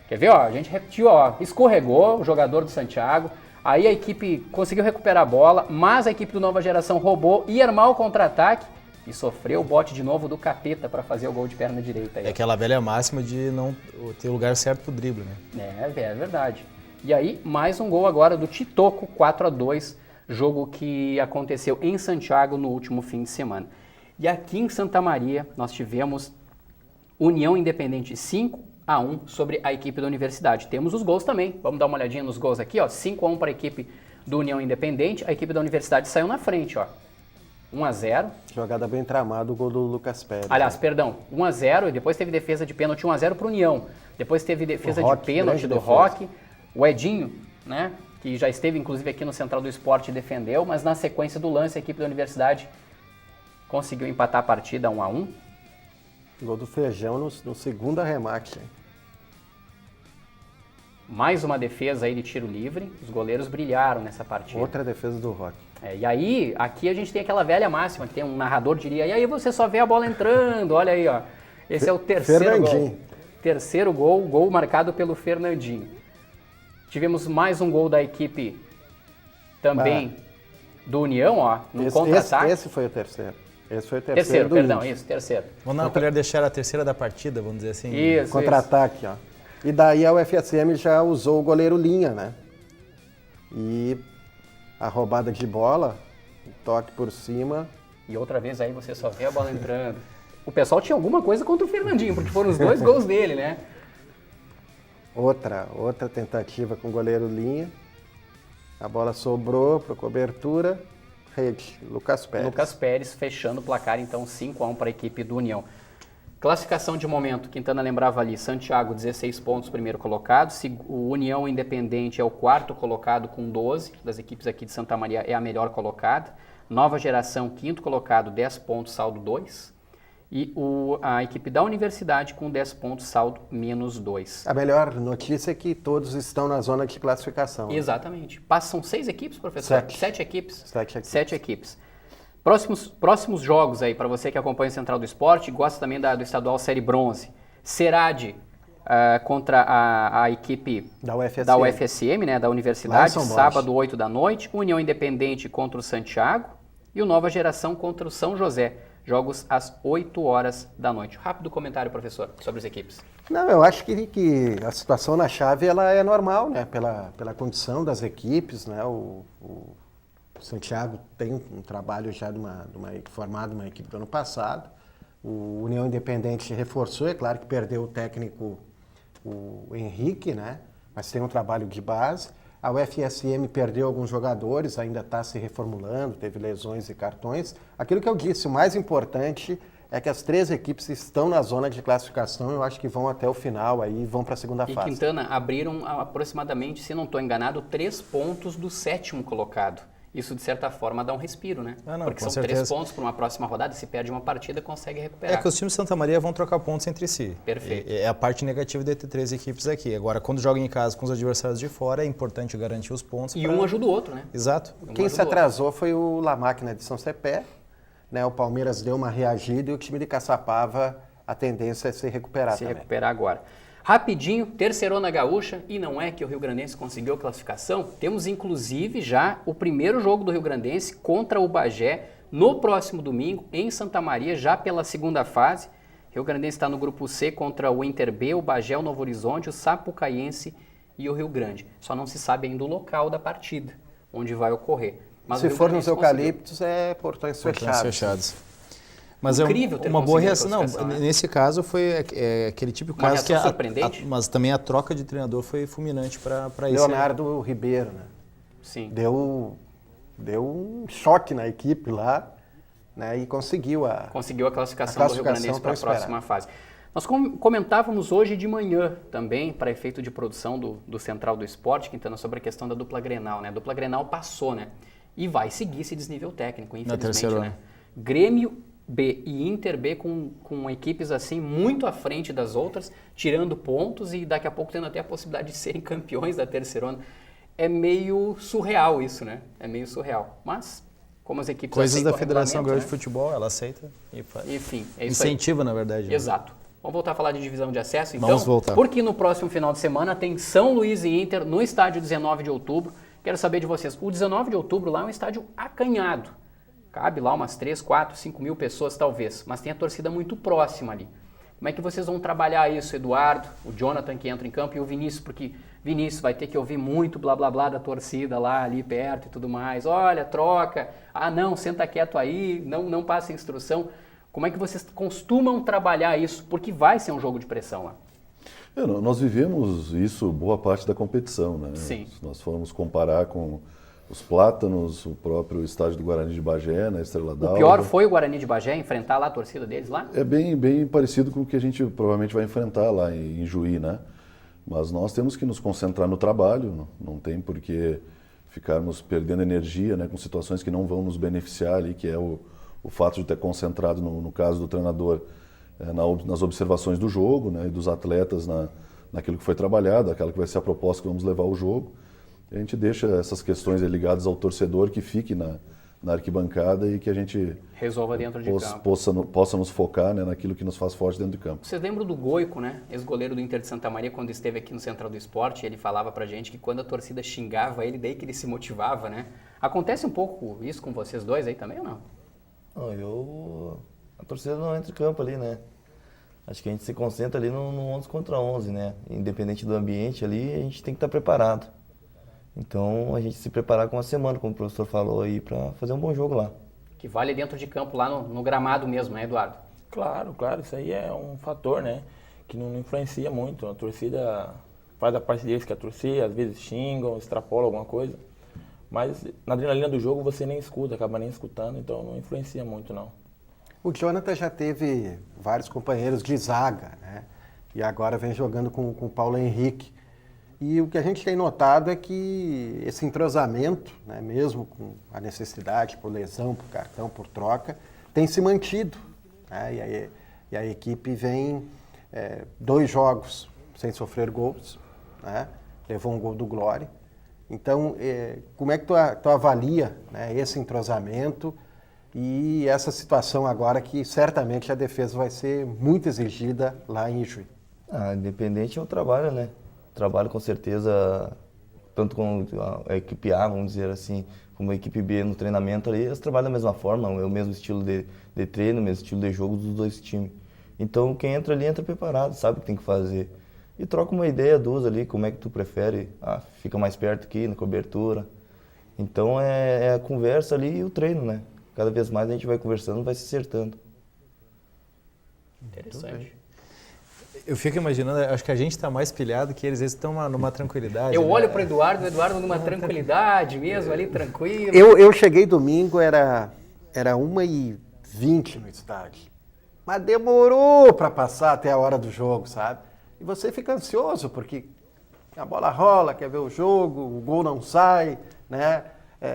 Quer ver, ó? A gente repetiu, ó, escorregou o jogador do Santiago. Aí a equipe conseguiu recuperar a bola, mas a equipe do Nova Geração roubou, ia armar o contra-ataque e sofreu o bote de novo do Capeta para fazer o gol de perna direita. Aí. É aquela velha máxima de não ter o lugar certo pro drible, né? É verdade. E aí, mais um gol agora do Titoco, 4-2, jogo que aconteceu em Santiago no último fim de semana. E aqui em Santa Maria, nós tivemos União Independente 5-1 sobre a equipe da Universidade. Temos os gols também, vamos dar uma olhadinha nos gols aqui, ó. 5-1 para a equipe do União Independente, a equipe da Universidade saiu na frente, ó. 1-0. Jogada bem tramada, o gol do Lucas Pérez. Aliás, perdão, 1-0 e depois teve defesa de pênalti 1-0 para o União. Depois teve defesa de pênalti do Roque. O Edinho, né, que já esteve inclusive aqui no Central do Esporte, defendeu, mas na sequência do lance a equipe da Universidade conseguiu empatar a partida 1-1. Gol do Feijão no segundo arremate. Mais uma defesa aí de tiro livre, os goleiros brilharam nessa partida. Outra defesa do Roque. E aí, aqui a gente tem aquela velha máxima, que tem um narrador diria, e aí você só vê a bola entrando, olha aí, ó. Esse é o terceiro gol. Terceiro gol marcado pelo Fernandinho. Tivemos mais um gol da equipe também do União, ó, no contra-ataque. Esse foi o terceiro. Esse foi o terceiro. Terceiro. Vamos dar uma colher, deixar a terceira da partida, vamos dizer assim. Isso. Contra-ataque, ó. E daí a UFSM já usou o goleiro Linha, né? E a roubada de bola, toque por cima. E outra vez aí você só vê a bola entrando. O pessoal tinha alguma coisa contra o Fernandinho, porque foram os 2 gols dele, né? Outra tentativa com o goleiro Linha. A bola sobrou para cobertura. Rede, Lucas Pérez. Lucas Pérez fechando o placar, então 5-1 para a equipe do União. Classificação de momento, Quintana lembrava ali, Santiago 16 pontos, primeiro colocado. O União Independente é o 4º colocado com 12, das equipes aqui de Santa Maria é a melhor colocada. Nova Geração, 5º colocado, 10 pontos, saldo 2. E a equipe da Universidade com 10 pontos, saldo menos 2. A melhor notícia é que todos estão na zona de classificação. Exatamente. Passam 6 equipes, professor? 7 equipes? 7 equipes. Próximos jogos aí, para você que acompanha o Central do Esporte e gosta também do estadual Série Bronze. Serade contra a equipe da UFSM, né, da Universidade, sábado 8 da noite. União Independente contra o Santiago e o Nova Geração contra o São José. Jogos às 8 horas da noite. Rápido comentário, professor, sobre as equipes. Não, eu acho que a situação na chave ela é normal, né? Pela condição das equipes, né? O Santiago tem um trabalho já formado uma equipe do ano passado. O União Independente reforçou, é claro que perdeu o técnico, o Henrique, né? Mas tem um trabalho de base. A UFSM perdeu alguns jogadores, ainda está se reformulando, teve lesões e cartões. Aquilo que eu disse, o mais importante é que as 3 equipes estão na zona de classificação, eu acho que vão até o final, aí vão para a segunda fase. E Quintana, abriram aproximadamente, se não estou enganado, 3 pontos do 7º colocado. Isso, de certa forma, dá um respiro, né? Porque são certeza. 3 pontos para uma próxima rodada, se perde uma partida, consegue recuperar. É que os times de Santa Maria vão trocar pontos entre si. Perfeito. É a parte negativa de ter 3 equipes aqui. Agora, quando jogam em casa com os adversários de fora, é importante garantir os pontos. E um ajuda o outro, né? Exato. Quem se atrasou foi o La Máquina de São Cepé, né? O Palmeiras deu uma reagida e o time de Caçapava, a tendência é se recuperar também. Recuperar agora. Rapidinho, terceirona gaúcha, e não é que o Rio Grandense conseguiu a classificação. Temos inclusive já o primeiro jogo do Rio Grandense contra o Bagé no próximo domingo em Santa Maria, já pela segunda fase. Rio Grandense está no grupo C contra o Inter B, o Bagé, o Novo Horizonte, o Sapucaiense e o Rio Grande. Só não se sabe ainda o local da partida, onde vai ocorrer. Mas se for nos eucaliptos, é portões fechados. Mas incrível ter uma boa reação. Não, nesse caso foi aquele típico caso que surpreendente. Mas também a troca de treinador foi fulminante para isso. Leonardo Ribeiro, né? Sim. Deu um choque na equipe lá, né? E conseguiu a classificação do Rio Grandense para a próxima fase. Nós comentávamos hoje de manhã também, para efeito de produção do Central do Esporte, Quintana, sobre a questão da dupla Grenal, né? A dupla Grenal passou, né? E vai seguir esse desnível técnico, infelizmente, né? Grêmio B e Inter B com equipes assim muito à frente das outras, tirando pontos e daqui a pouco tendo até a possibilidade de serem campeões da terceirona. É meio surreal isso, né? É meio surreal. Mas, como as equipes coisas da aceitam Federação Gaúcha né? de Futebol, ela aceita e faz. Enfim, é isso incentiva, aí. Na verdade. Exato. Vamos voltar a falar de divisão de acesso, então? Vamos voltar. Porque no próximo final de semana tem São Luís e Inter no estádio 19 de outubro. Quero saber de vocês, o 19 de outubro lá é um estádio acanhado. Cabe lá umas 3, 4, 5 mil pessoas talvez, mas tem a torcida muito próxima ali. Como é que vocês vão trabalhar isso, Eduardo, o Jonathan que entra em campo e o Vinícius, porque Vinícius vai ter que ouvir muito blá blá blá da torcida lá ali perto e tudo mais. Olha, troca, não, senta quieto aí, não passa instrução. Como é que vocês costumam trabalhar isso? Porque vai ser um jogo de pressão lá. Nós vivemos isso boa parte da competição, né? Sim. Se nós formos comparar com os Plátanos, o próprio estádio do Guarani de Bagé, na Estrela d'Alva. O pior foi o Guarani de Bagé enfrentar lá a torcida deles lá? É bem parecido com o que a gente provavelmente vai enfrentar lá em Juí, né? Mas nós temos que nos concentrar no trabalho, não tem por que ficarmos perdendo energia, né, com situações que não vão nos beneficiar ali, que é o fato de ter concentrado, no caso do treinador, nas observações do jogo, né, e dos atletas naquilo que foi trabalhado, aquela que vai ser a proposta que vamos levar ao jogo. E a gente deixa essas questões ligadas ao torcedor que fique na arquibancada e que a gente resolva dentro de campo. Possa nos focar, né, naquilo que nos faz forte dentro de campo. Vocês lembram do Goico, né, ex-goleiro do Inter de Santa Maria, quando esteve aqui no Central do Esporte, ele falava pra gente que quando a torcida xingava ele, daí que ele se motivava, né? Acontece um pouco isso com vocês dois aí também ou não? A torcida não entra em campo ali, né? Acho que a gente se concentra ali no 11 contra 11, né? Independente do ambiente ali, a gente tem que estar preparado. Então, a gente se preparar com uma semana, como o professor falou aí, para fazer um bom jogo lá. Que vale dentro de campo, lá no gramado mesmo, né, Eduardo? Claro, isso aí é um fator, né, que não influencia muito. A torcida faz a parte deles que é torcer, às vezes xingam, extrapolam alguma coisa. Mas na adrenalina do jogo você nem escuta, acaba nem escutando, então não influencia muito, não. O Jonathan já teve vários companheiros de zaga, né? E agora vem jogando com o Paulo Henrique. E o que a gente tem notado é que esse entrosamento, né, mesmo com a necessidade por lesão, por cartão, por troca, tem se mantido. Né? E a equipe vem 2 jogos sem sofrer gols, né? Levou um gol do Glória. Então, como é que tu avalia, né, esse entrosamento e essa situação agora que certamente a defesa vai ser muito exigida lá em Juí? Independente é o trabalho, né? Trabalho com certeza, tanto com a equipe A, vamos dizer assim, como a equipe B no treinamento ali, eles trabalham da mesma forma, é o mesmo estilo de treino, o mesmo estilo de jogo dos dois times. Então quem entra ali entra preparado, sabe o que tem que fazer. E troca uma ideia, duas ali, como é que tu prefere, fica mais perto aqui na cobertura. Então é a conversa ali e o treino, né? Cada vez mais a gente vai conversando, vai se acertando. Interessante. Eu fico imaginando, acho que a gente está mais pilhado que eles estão numa tranquilidade. Eu né? olho para o Eduardo numa tranquilidade mesmo, ali tranquilo. Eu cheguei domingo, era 1h20 no estádio. Mas demorou para passar até a hora do jogo, sabe? E você fica ansioso, porque a bola rola, quer ver o jogo, o gol não sai, né?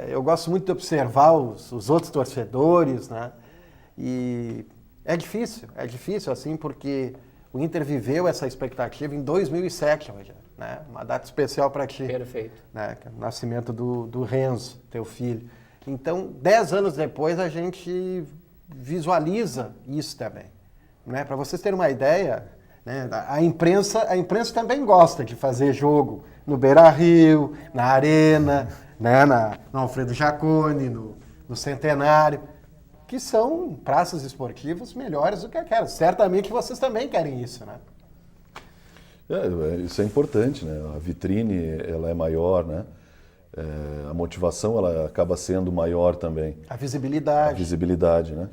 Eu gosto muito de observar os outros torcedores, né? E é difícil assim, porque o Inter viveu essa expectativa em 2007, né? Uma data especial para ti. Perfeito. Né? O nascimento do Renzo, teu filho. Então, 10 anos depois, a gente visualiza isso também. Né? Para vocês terem uma ideia, né? a imprensa também gosta de fazer jogo no Beira-Rio, na Arena, né? no Alfredo Jaconi, no Centenário, que são praças esportivas melhores do que aquelas. Certamente vocês também querem isso, né? Isso é importante, né? A vitrine ela é maior, né? A motivação ela acaba sendo maior também. A visibilidade. Né?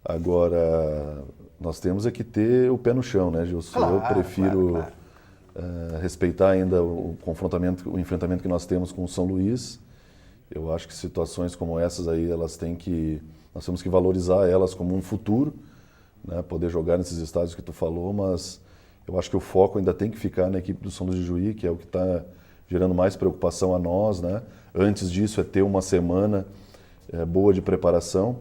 Agora, nós temos que ter o pé no chão, né, Gilson? Claro, eu prefiro claro. Respeitar ainda o enfrentamento que nós temos com o São Luís. Eu acho que situações como essas aí, nós temos que valorizar elas como um futuro, né? Poder jogar nesses estádios que tu falou, mas eu acho que o foco ainda tem que ficar na equipe do São Luís de Juí, que é o que está gerando mais preocupação a nós, né? Antes disso é ter uma semana boa de preparação.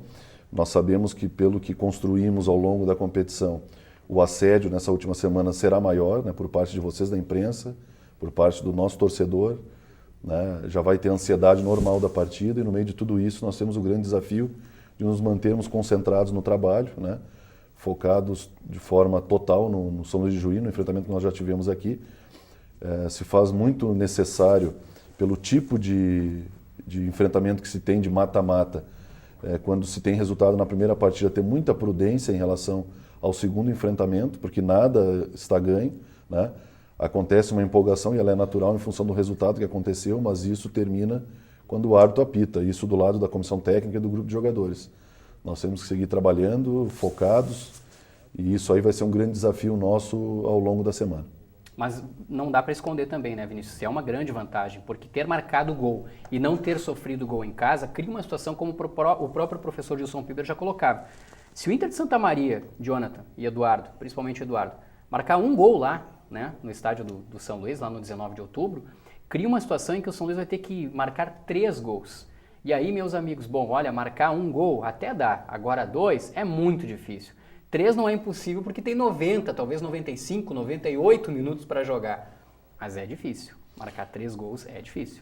Nós sabemos que pelo que construímos ao longo da competição, o assédio nessa última semana será maior, né? Por parte de vocês da imprensa, por parte do nosso torcedor, né? Já vai ter a ansiedade normal da partida e no meio de tudo isso nós temos o grande desafio de nos mantermos concentrados no trabalho, né? Focados de forma total no São Luís de Juí, no enfrentamento que nós já tivemos aqui. Se faz muito necessário, pelo tipo de enfrentamento que se tem de mata-mata, quando se tem resultado na primeira partida, ter muita prudência em relação ao segundo enfrentamento, porque nada está ganho, né? Acontece uma empolgação e ela é natural em função do resultado que aconteceu, mas isso termina quando o árbitro apita, isso do lado da comissão técnica e do grupo de jogadores. Nós temos que seguir trabalhando, focados, e isso aí vai ser um grande desafio nosso ao longo da semana. Mas não dá para esconder também, né, Vinícius? É uma grande vantagem, porque ter marcado gol e não ter sofrido gol em casa cria uma situação como o próprio professor Gilson Piber já colocava. Se o Inter de Santa Maria, Jonathan e Eduardo, principalmente Eduardo, marcar um gol lá, né, no estádio do São Luís, lá no 19 de outubro, cria uma situação em que o São Luís vai ter que marcar 3 gols. E aí, meus amigos, bom, olha, marcar um gol até dá, agora 2 é muito difícil. 3 não é impossível porque tem 90, talvez 95, 98 minutos para jogar. Mas é difícil. Marcar 3 gols é difícil.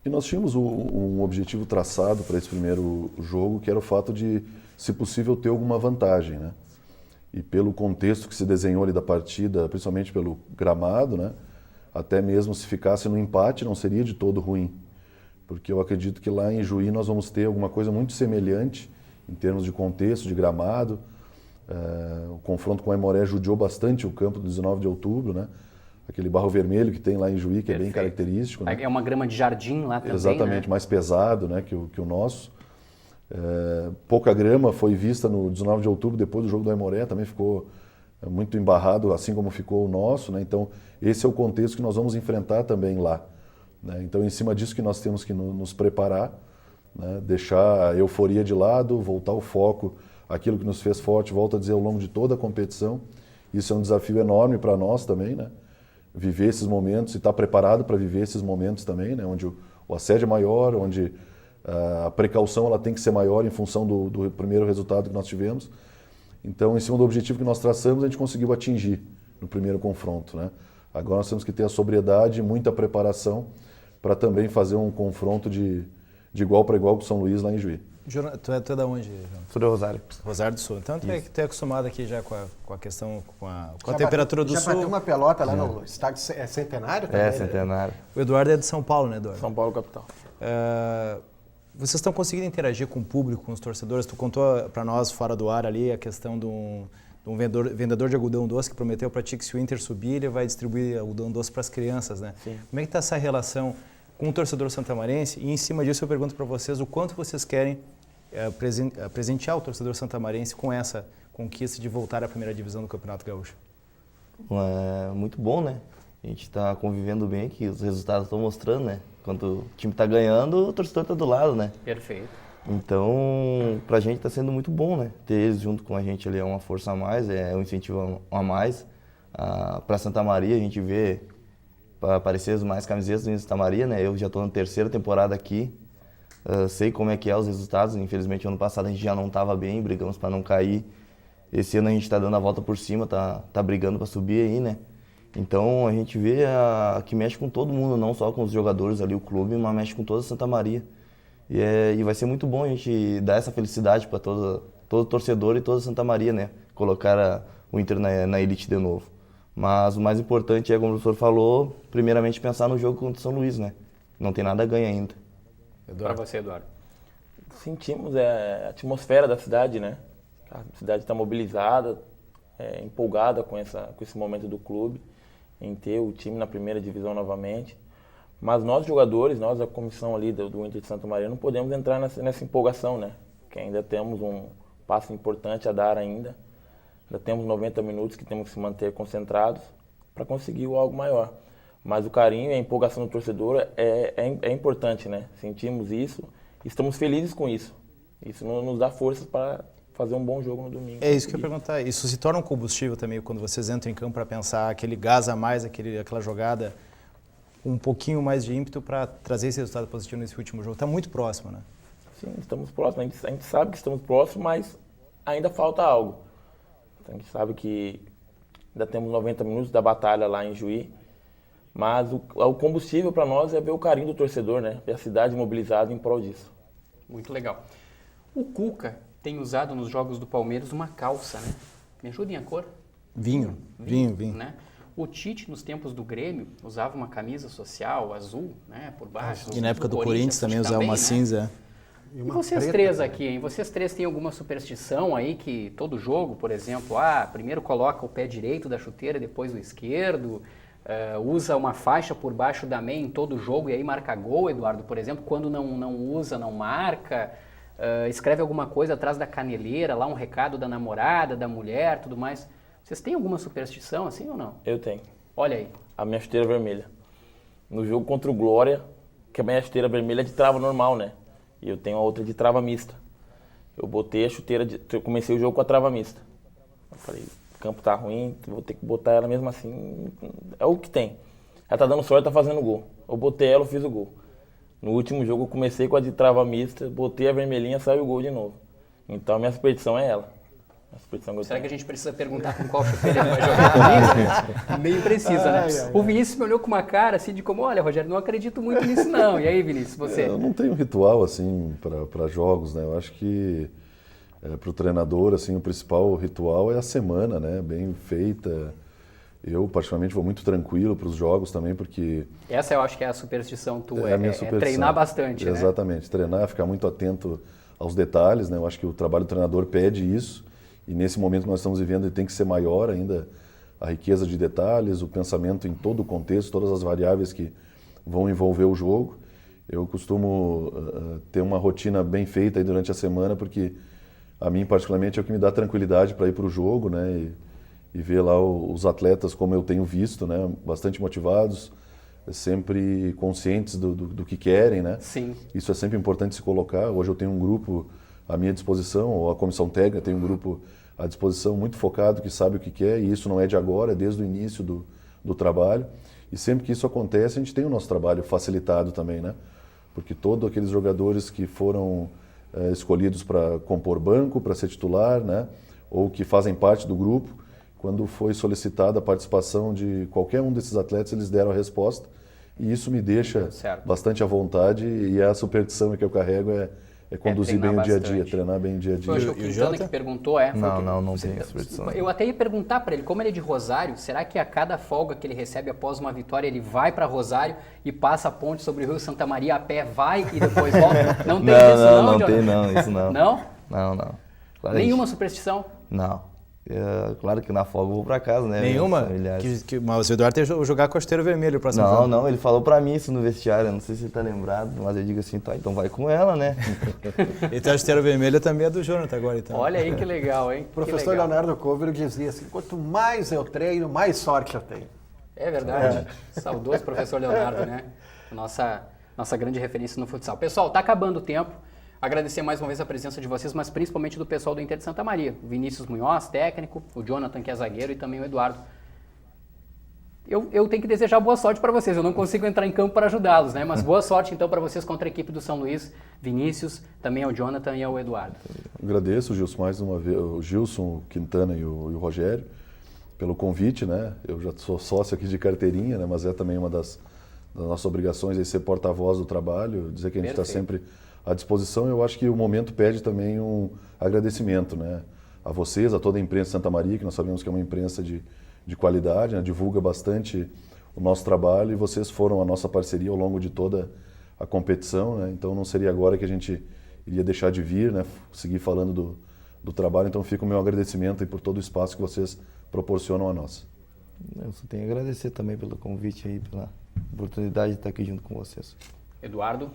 E nós tínhamos um objetivo traçado para esse primeiro jogo, que era o fato de, se possível, ter alguma vantagem, né? E pelo contexto que se desenhou ali da partida, principalmente pelo gramado, né? Até mesmo se ficasse no empate, não seria de todo ruim. Porque eu acredito que lá em Juí nós vamos ter alguma coisa muito semelhante em termos de contexto, de gramado. O confronto com o Aimoré judiou bastante o campo do 19 de outubro, né? Aquele barro vermelho que tem lá em Juí, que é bem característico. Né? É uma grama de jardim lá também, exatamente, né? Mais pesado, né, que o nosso. Pouca grama foi vista no 19 de outubro, depois do jogo do Aimoré, também ficou muito embarrado, assim como ficou o nosso, né? Então, esse é o contexto que nós vamos enfrentar também lá. Né? Então, em cima disso que nós temos que nos preparar, né? Deixar a euforia de lado, voltar o foco, aquilo que nos fez forte, volto a dizer, ao longo de toda a competição. Isso é um desafio enorme para nós também, né? Viver esses momentos e estar preparado para viver esses momentos também, né? Onde o assédio é maior, onde a precaução ela tem que ser maior em função do primeiro resultado que nós tivemos. Então, em cima do objetivo que nós traçamos, a gente conseguiu atingir no primeiro confronto, né? Agora nós temos que ter a sobriedade e muita preparação para também fazer um confronto de igual para igual com o São Luís lá em Juí. Tu é da onde, Jonathan? Sou de Rosário. Rosário do Sul. Então tu é acostumado aqui já com a questão, com a Já temperatura do já Sul. bateu uma pelota lá no estádio Centenário também? É, né? Centenário. O Eduardo é de São Paulo, né, Eduardo? São Paulo, capital. Vocês estão conseguindo interagir com o público, com os torcedores? Tu contou para nós, fora do ar, ali, a questão de um vendedor de algodão doce que prometeu para ti que se o Inter subir, ele vai distribuir algodão doce para as crianças, né? Sim. Como é que está essa relação com o torcedor santamarense? E em cima disso eu pergunto para vocês o quanto vocês querem presentear o torcedor santamarense com essa conquista de voltar à primeira divisão do Campeonato Gaúcho. É muito bom, né? A gente está convivendo bem aqui, os resultados estão mostrando, né? Quando o time está ganhando, o torcedor está do lado, né? Perfeito. Então, pra gente está sendo muito bom, né? Ter eles junto com a gente ali é uma força a mais, é um incentivo a mais. Para Santa Maria, a gente vê para aparecer mais camisetas em Santa Maria, né? Eu já estou na 3ª temporada aqui, sei como é que os resultados. Infelizmente, ano passado a gente já não estava bem, brigamos para não cair. Esse ano a gente está dando a volta por cima, tá brigando para subir aí, né? Então a gente vê que mexe com todo mundo, não só com os jogadores ali, o clube, mas mexe com toda Santa Maria. E vai ser muito bom a gente dar essa felicidade para todo torcedor e toda Santa Maria, né? Colocar o Inter na elite de novo. Mas o mais importante é, como o professor falou, primeiramente pensar no jogo contra o São Luís, né? Não tem nada a ganhar ainda. Para você, Eduardo. Sentimos a atmosfera da cidade, né? A cidade está mobilizada, empolgada com esse momento do clube, em ter o time na primeira divisão novamente. Mas nós jogadores, nós a comissão ali do Inter de Santa Maria, não podemos entrar nessa empolgação, né? Que ainda temos um passo importante a dar ainda. Ainda temos 90 minutos que temos que se manter concentrados para conseguir algo maior. Mas o carinho e a empolgação do torcedor é importante, né? Sentimos isso e estamos felizes com isso. Isso nos dá forças para fazer um bom jogo no domingo. É isso que eu ia perguntar. Isso se torna um combustível também quando vocês entram em campo para pensar aquele gás a mais, aquela jogada, um pouquinho mais de ímpeto para trazer esse resultado positivo nesse último jogo. Está muito próximo, né? Sim, estamos próximos. A gente sabe que estamos próximos, mas ainda falta algo. A gente sabe que ainda temos 90 minutos da batalha lá em Juí, mas o combustível para nós é ver o carinho do torcedor, né? Ver a cidade mobilizada em prol disso. Muito legal. O Cuca tem usado nos jogos do Palmeiras uma calça, né? Me ajudem a cor? Vinho. Né? O Tite, nos tempos do Grêmio, usava uma camisa social azul, né? Por baixo. E na época do Corinthians também usava uma né? cinza. E vocês três aqui, hein? Vocês três têm alguma superstição aí que todo jogo, por exemplo, primeiro coloca o pé direito da chuteira, depois o esquerdo, usa uma faixa por baixo da meia em todo jogo e aí marca gol, Eduardo, por exemplo, quando não usa, não marca, escreve alguma coisa atrás da caneleira, lá um recado da namorada, da mulher, tudo mais. Vocês têm alguma superstição assim ou não? Eu tenho. Olha aí. A minha chuteira vermelha. No jogo contra o Glória, que a minha chuteira vermelha é de trava normal, né? E eu tenho a outra de trava mista. Eu botei a chuteira, eu comecei o jogo com a trava mista. Eu falei, o campo tá ruim, vou ter que botar ela mesmo assim, é o que tem. Ela tá dando sorte, tá fazendo gol. Eu botei ela, eu fiz o gol. No último jogo eu comecei com a de trava mista, botei a vermelhinha, saiu o gol de novo. Então a minha superstição é ela. Será que a gente precisa perguntar com qual chuteira ele vai jogar comigo? Nem precisa, né? O Vinícius me olhou com uma cara assim de como, olha, Rogério, não acredito muito nisso não. E aí, Vinícius, você? Eu não tenho um ritual assim para jogos, né? Eu acho que para o treinador, assim, o principal ritual é a semana, né? Bem feita. Eu, particularmente, vou muito tranquilo para os jogos também, porque... Essa eu acho que é a superstição tua, é a minha superstição. Treinar bastante, né? Exatamente, treinar, ficar muito atento aos detalhes, né? Eu acho que o trabalho do treinador pede isso. E nesse momento que nós estamos vivendo, ele tem que ser maior ainda, a riqueza de detalhes, o pensamento em todo o contexto, todas as variáveis que vão envolver o jogo. Eu costumo ter uma rotina bem feita aí durante a semana, porque a mim, particularmente, é o que me dá tranquilidade para ir para o jogo, né? E ver lá os atletas como eu tenho visto, né? Bastante motivados, sempre conscientes do que querem, né? Sim. Isso é sempre importante se colocar. Hoje eu tenho um grupo à minha disposição, ou a comissão técnica tem um grupo à disposição muito focado, que sabe o que quer, e isso não é de agora, é desde o início do trabalho. E sempre que isso acontece, a gente tem o nosso trabalho facilitado também, né? Porque todos aqueles jogadores que foram escolhidos para compor banco, para ser titular, né? Ou que fazem parte do grupo, quando foi solicitada a participação de qualquer um desses atletas, eles deram a resposta. E isso me deixa bastante à vontade, e a superstição que eu carrego é conduzir bem o dia a dia, treinar bem o dia a dia. Foi o Gil Quintana que perguntou, Não tem superstição. Eu até ia perguntar para ele, como ele é de Rosário, será que a cada folga que ele recebe após uma vitória, ele vai para Rosário e passa a ponte sobre o Rio Santa Maria a pé, vai e depois volta? Não tem isso não, Não Jonathan? tem não, isso não. Não? Não. Claro, Nenhuma superstição? Não. Claro que na folga eu vou pra casa, né? Nenhuma? Mas o Eduardo tem que jogar com o Costeiro Vermelho o próximo jogo. Não, ele falou pra mim isso no vestiário, não sei se ele tá lembrado, mas eu digo assim, tá, então vai com ela, né? Então a Costeiro Vermelho também é do Jonathan agora, então. Olha aí que legal, hein? O professor Leonardo Cover dizia assim, quanto mais eu treino, mais sorte eu tenho. É verdade. Saudoso professor Leonardo, né? Nossa grande referência no futsal. Pessoal, tá acabando o tempo. Agradecer mais uma vez a presença de vocês, mas principalmente do pessoal do Inter de Santa Maria. O Vinícius Munhoz, técnico, o Jonathan, que é zagueiro, e também o Eduardo. Eu tenho que desejar boa sorte para vocês. Eu não consigo entrar em campo para ajudá-los, né? Mas boa sorte, então, para vocês contra a equipe do São Luís. Vinícius, também ao Jonathan e ao Eduardo. Agradeço o Gilson mais uma vez, o Gilson, o Quintana e o Rogério, pelo convite, né? Eu já sou sócio aqui de carteirinha, né? Mas é também uma das nossas obrigações aí ser porta-voz do trabalho, dizer que a gente está sempre à disposição. Eu acho que o momento pede também um agradecimento, né? A vocês, a toda a imprensa de Santa Maria, que nós sabemos que é uma imprensa de qualidade, né? Divulga bastante o nosso trabalho e vocês foram a nossa parceria ao longo de toda a competição, né? Então não seria agora que a gente iria deixar de vir, né? Seguir falando do trabalho. Então fica o meu agradecimento aí por todo o espaço que vocês proporcionam a nós. Eu só tenho a agradecer também pelo convite aí, pela oportunidade de estar aqui junto com vocês. Eduardo?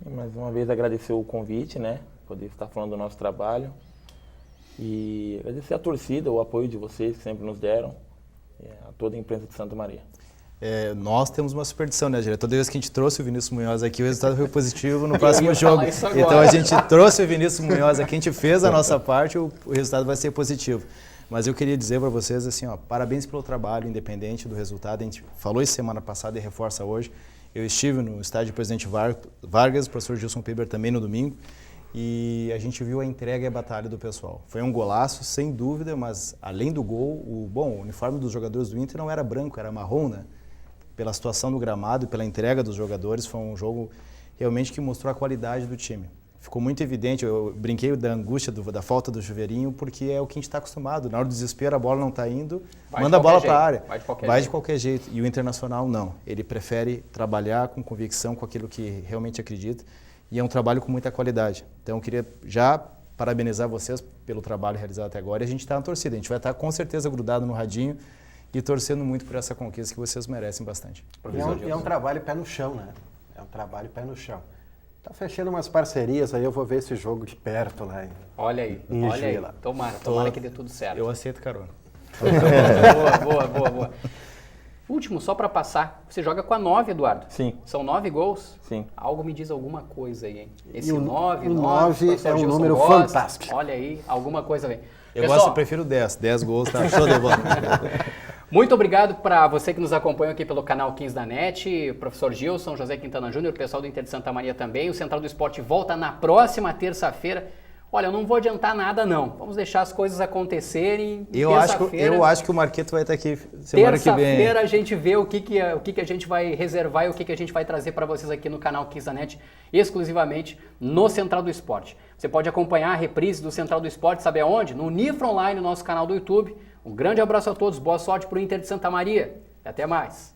Mais uma vez agradecer o convite, né? Poder estar falando do nosso trabalho. E agradecer a torcida, o apoio de vocês que sempre nos deram, a toda a imprensa de Santa Maria. Nós temos uma superstição, né, diretor? Toda vez que a gente trouxe o Vinícius Munhoz aqui, o resultado foi positivo no próximo jogo. Então a gente trouxe o Vinícius Munhoz aqui, a gente fez a nossa parte, o resultado vai ser positivo. Mas eu queria dizer para vocês assim, ó, parabéns pelo trabalho, independente do resultado. A gente falou isso semana passada e reforça hoje. Eu estive no estádio Presidente Vargas, o professor Gilson Piber também no domingo, e a gente viu a entrega e a batalha do pessoal. Foi um golaço, sem dúvida, mas além do gol, o uniforme dos jogadores do Inter não era branco, era marrom, né? Pela situação do gramado e pela entrega dos jogadores, foi um jogo realmente que mostrou a qualidade do time. Ficou muito evidente, eu brinquei da angústia, da falta do chuveirinho, porque é o que a gente está acostumado. Na hora do desespero, a bola não está indo, manda a bola para a área. Vai de qualquer jeito. E o Internacional, não. Ele prefere trabalhar com convicção, com aquilo que realmente acredita. E é um trabalho com muita qualidade. Então, eu queria já parabenizar vocês pelo trabalho realizado até agora. E a gente está na torcida. A gente vai estar com certeza grudado no radinho e torcendo muito por essa conquista que vocês merecem bastante. E é um trabalho pé no chão, né? É um trabalho pé no chão. Tá fechando umas parcerias, aí eu vou ver esse jogo de perto lá. Olha aí. Tomara que dê tudo certo. Eu aceito carona. Boa. Último, só para passar, você joga com a 9, Eduardo? Sim. São 9 gols? Sim. Algo me diz alguma coisa aí, hein? Esse o 9 é um número fantástico. Olha aí, alguma coisa vem. Eu prefiro 10. 10 gols, tá show de bola. Muito obrigado para você que nos acompanha aqui pelo canal 15 da NET, o professor Gilson, José Quintana Júnior, o pessoal do Inter de Santa Maria também. O Central do Esporte volta na próxima terça-feira. Olha, eu não vou adiantar nada não, vamos deixar as coisas acontecerem. Eu acho que o Marqueto vai estar aqui semana que vem. Terça-feira a gente vê o que a gente vai reservar e o que a gente vai trazer para vocês aqui no canal 15 da NET, exclusivamente no Central do Esporte. Você pode acompanhar a reprise do Central do Esporte, sabe aonde? No Unifra Online, nosso canal do YouTube. Um grande abraço a todos, boa sorte para o Inter de Santa Maria e até mais.